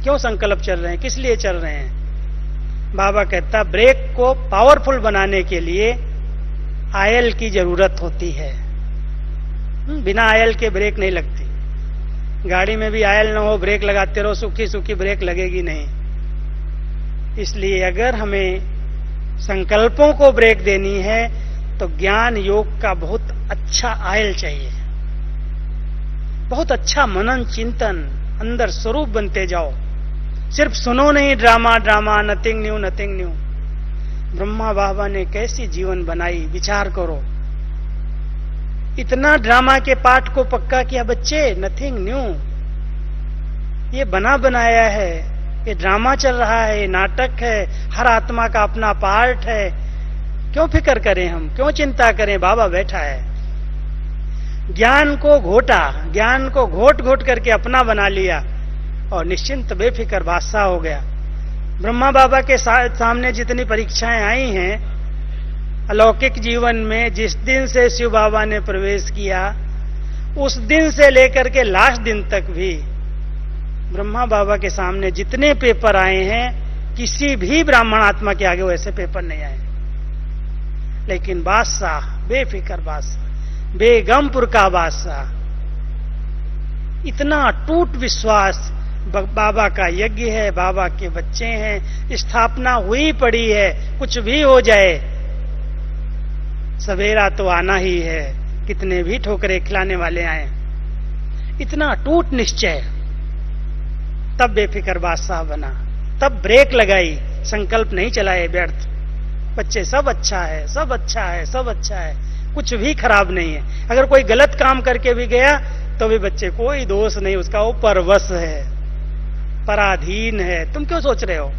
S1: क्यों संकल्प चल रहे हैं, किस लिए चल रहे हैं? बाबा कहता ब्रेक को पावरफुल बनाने के लिए आयल की जरूरत होती है। बिना आयल के ब्रेक नहीं लगती। गाड़ी में भी आयल ना हो, ब्रेक लगाते रहो, सूखी सूखी ब्रेक लगेगी नहीं। इसलिए अगर हमें संकल्पों को ब्रेक देनी है तो ज्ञान योग का बहुत अच्छा आयल चाहिए, बहुत अच्छा मनन चिंतन, अंदर स्वरूप बनते जाओ। सिर्फ सुनो नहीं drama drama, nothing new nothing new. Brahma Baba ने कैसी जीवन बनाई, विचार करो। इतना ड्रामा के पाठ को पक्का किया बच्चे, नथिंग न्यू। ये बना बनाया है, ये ड्रामा चल रहा है, ये नाटक है, हर आत्मा का अपना पार्ट है। क्यों फिक्र करें हम, क्यों चिंता करें? बाबा बैठा है। ज्ञान को घोटा, ज्ञान को घोट घोट करके अपना बना लिया और निश्चिंत बेफिक्र बादशाह हो गया। ब्रह्मा बाबा के सामने जितनी परीक्षाएं आई हैं अलौकिक जीवन में, जिस दिन से शिव बाबा ने प्रवेश किया उस दिन से लेकर के लास्ट दिन तक भी ब्रह्मा बाबा के सामने जितने पेपर आए हैं किसी भी ब्राह्मण आत्मा के आगे वैसे पेपर नहीं आए। लेकिन बादशाह, बेफिक्र बादशाह, बेगमपुर का बादशाह, इतना टूट विश्वास, बाबा का यज्ञ है, बाबा के बच्चे हैं, स्थापना हुई पड़ी है, कुछ भी हो जाए सवेरा तो आना ही है, कितने भी ठोकरे खिलाने वाले आए। इतना टूट निश्चय। तब बेफिक्र बादशाह बना, तब ब्रेक लगाई, संकल्प नहीं चलाए व्यर्थ। बच्चे सब अच्छा है, सब अच्छा है, सब अच्छा है, कुछ भी खराब नहीं है। अगर कोई गलत काम करके भी गया तो भी बच्चे कोई दोष नहीं, उसका वो परवश है, पराधीन है, तुम क्यों सोच रहे हो?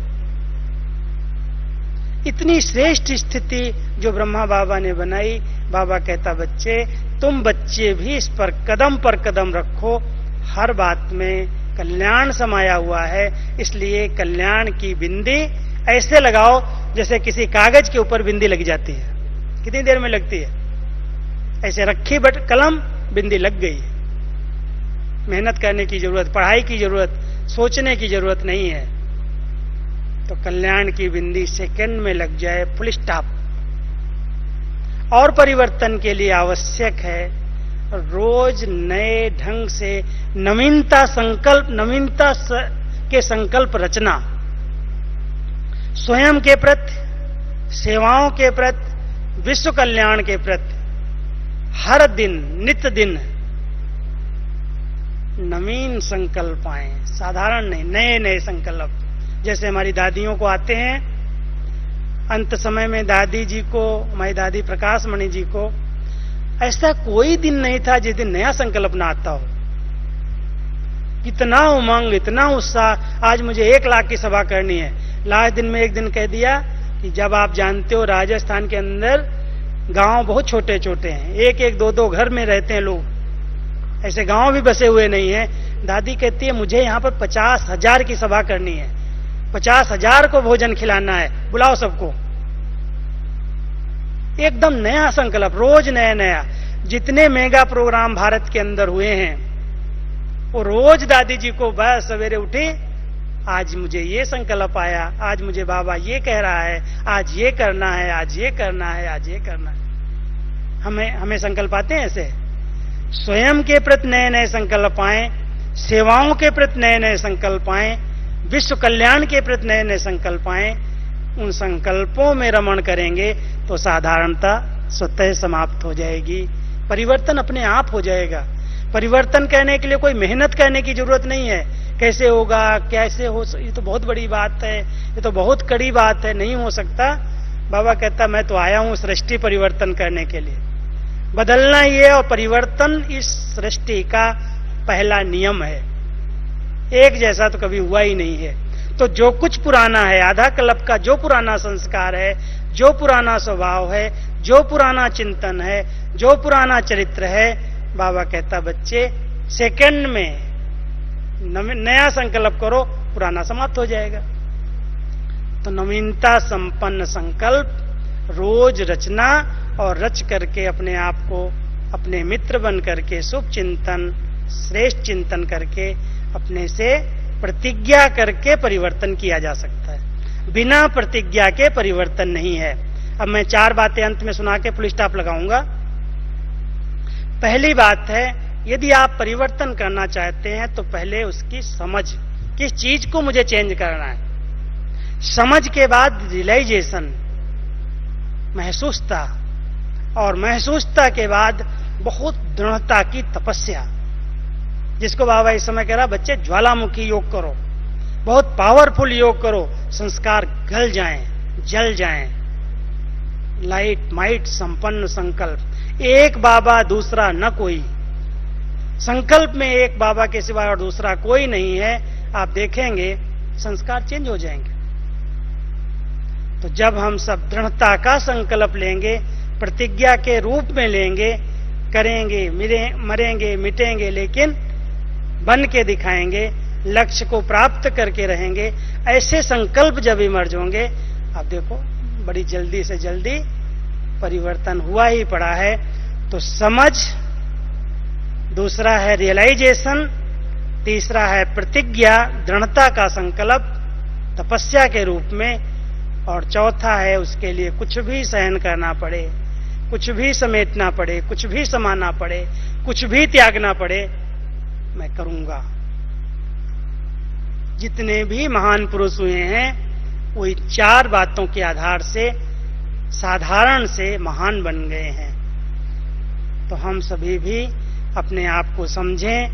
S1: इतनी श्रेष्ठ स्थिति जो ब्रह्मा बाबा ने बनाई। बाबा कहता बच्चे, तुम बच्चे भी इस पर कदम रखो, हर बात में कल्याण समाया हुआ है, इसलिए कल्याण की बिंदी ऐसे लगाओ जैसे किसी कागज के ऊपर बिंदी लग जाती है। कितनी देर में लगती है? ऐसे रखी बट कलम, बिंदी लग गई। मेहनत करने की जरूरत, पढ़ाई की जरूरत, सोचने की जरूरत नहीं है। तो कल्याण की बिंदी सेकंड में लग जाए, फुल स्टॉप। और परिवर्तन के लिए आवश्यक है रोज नए ढंग से नवीनता के संकल्प रचना, स्वयं के प्रति, सेवाओं के प्रति, विश्व कल्याण के प्रति हर दिन, नित्य दिन नवीन संकल्प आए, साधारण नहीं, नए नए संकल्प। जैसे हमारी दादियों को आते हैं, अंत समय में दादी जी को, हमारी दादी प्रकाश मणि जी को, ऐसा कोई दिन नहीं था जिस दिन नया संकल्प ना आता हो। इतना उमंग, इतना उत्साह, आज मुझे 1 लाख की सभा करनी है। लास्ट दिन में एक दिन कह दिया कि जब आप जानते हो राजस्थान के अंदर गांव बहुत छोटे छोटे हैं, 1-1, 2-2 घर में रहते हैं लोग, ऐसे गांव भी बसे हुए नहीं है। दादी कहती है मुझे यहाँ पर 50,000 की सभा करनी है, 50,000 को भोजन खिलाना है, बुलाओ सबको। एकदम नया संकल्प, रोज नया नया। जितने मेगा प्रोग्राम भारत के अंदर हुए हैं, वो रोज दादी जी को बस सवेरे उठे, आज मुझे ये संकल्प आया, आज मुझे बाबा ये कह रहा है, आज ये करना है, आज ये करना है, आज ये करना है। हमें संकल्प आते हैं ऐसे, स्वयं के प्रति नए नए संकल्प आए, सेवाओं के प्रति नए नए संकल्प आए, विश्व कल्याण के प्रति नए नए संकल्प आए। उन संकल्पों में रमण करेंगे तो साधारणता स्वतः समाप्त हो जाएगी, परिवर्तन अपने आप हो जाएगा। परिवर्तन करने के लिए कोई मेहनत करने की जरूरत नहीं है। कैसे होगा, कैसे हो, ये तो बहुत बड़ी बात है, ये तो बहुत कड़ी बात है, नहीं हो सकता। बाबा कहता मैं तो आया हूं सृष्टि परिवर्तन करने के लिए, बदलना ही है। और परिवर्तन इस सृष्टि का पहला नियम है, एक जैसा तो कभी हुआ ही नहीं है। तो जो कुछ पुराना है, आधा कल्प का जो पुराना संस्कार है, जो पुराना स्वभाव है, जो पुराना चिंतन है, जो पुराना चरित्र है, बाबा कहता बच्चे सेकंड में नया संकल्प करो, पुराना समाप्त हो जाएगा। तो नवीनता संपन्न संकल्प रोज रचना, और रच करके अपने आप को अपने मित्र बन करके शुभ चिंतन, श्रेष्ठ चिंतन करके अपने से प्रतिज्ञा करके परिवर्तन किया जा सकता है। बिना प्रतिज्ञा के परिवर्तन नहीं है। अब मैं 4 बातें अंत में सुना के फुल स्टॉप लगाऊंगा। पहली बात है, यदि आप परिवर्तन करना चाहते हैं तो पहले उसकी समझ, किस चीज को मुझे चेंज करना है, समझ के बाद रियलाइजेशन, महसूसता, और महसूसता के बाद बहुत दृढ़ता की तपस्या, जिसको बाबा इस समय कह रहा बच्चे ज्वालामुखी योग करो, बहुत पावरफुल योग करो, संस्कार गल जाएं, जल जाएं। लाइट माइट संपन्न संकल्प, एक बाबा दूसरा न कोई, संकल्प में एक बाबा के सिवाय और दूसरा कोई नहीं है। आप देखेंगे संस्कार चेंज हो जाएंगे। तो जब हम सब दृढ़ता का संकल्प लेंगे, प्रतिज्ञा के रूप में लेंगे, करेंगे, मरेंगे, मिटेंगे, लेकिन बन के दिखाएंगे, लक्ष्य को प्राप्त करके रहेंगे, ऐसे संकल्प जब इमर्ज होंगे, आप देखो बड़ी जल्दी से जल्दी परिवर्तन हुआ ही पड़ा है। तो समझ, दूसरा है रियलाइजेशन, तीसरा है प्रतिज्ञा, दृढ़ता का संकल्प तपस्या के रूप में, और चौथा है उसके लिए कुछ भी सहन करना पड़े, कुछ भी समेटना पड़े, कुछ भी समाना पड़े, कुछ भी त्यागना पड़े, मैं करूंगा। जितने भी महान पुरुष हुए हैं वो 4 बातों के आधार से साधारण से महान बन गए हैं। तो हम सभी भी अपने आप को समझें,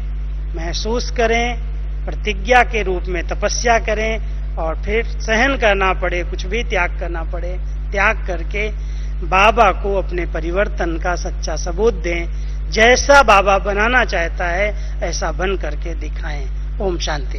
S1: महसूस करें, प्रतिज्ञा के रूप में तपस्या करें, और फिर सहन करना पड़े, कुछ भी त्याग करना पड़े, त्याग करके बाबा को अपने परिवर्तन का सच्चा सबूत दें। जैसा बाबा बनाना चाहता है ऐसा बन करके दिखाएं। ओम शांति।